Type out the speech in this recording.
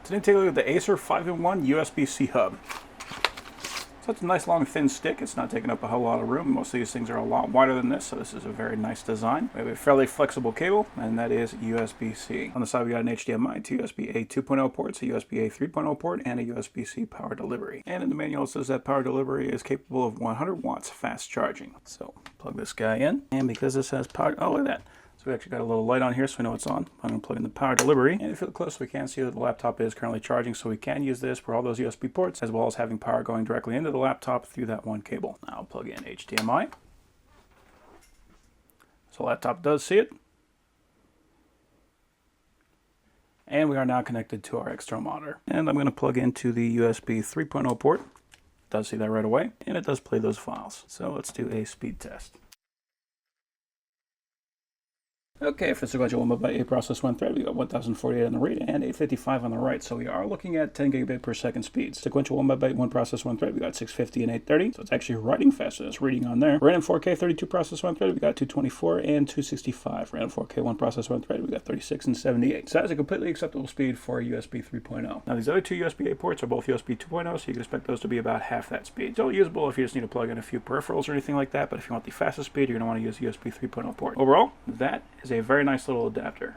Today, take a look at the Acer 5-in-1 USB-C hub. So it's a nice long thin stick. It's not taking up a whole lot of room. Most of these things are a lot wider than this, so this is a very nice design. We have a fairly flexible cable, and that is USB-C. On the side we got an HDMI to USB-A 2.0 ports, a USB-A 3.0 port, and a USB-C power delivery. And in the manual it says that power delivery is capable of 100 watts fast charging. So plug this guy in, and because this has power, oh look at that. So we actually got a little light on here so we know it's on. I'm going to plug in the power delivery. And if you look close, we can see that the laptop is currently charging, so we can use this for all those USB ports, as well as having power going directly into the laptop through that one cable. Now I'll plug in HDMI. So the laptop does see it. And we are now connected to our external monitor. And I'm going to plug into the USB 3.0 port. It does see that right away, and it does play those files. So let's do a speed test. Okay, for sequential 1MB process 1 thread, we got 1048 on the read and 855 on the write. So we are looking at 10 gigabit per second speeds. Sequential 1MB 1 process 1 thread, we got 650 and 830. So it's actually writing faster than it's reading on there. Random 4K 32 process 1 thread, we got 224 and 265. Random 4K 1 process 1 thread, we got 36 and 78. So that's a completely acceptable speed for a USB 3.0. Now these other two USB-A ports are both USB 2.0, so you can expect those to be about half that speed. Still usable if you just need to plug in a few peripherals or anything like that, but if you want the fastest speed, you're going to want to use the USB 3.0 port. Overall, that is a very nice little adapter.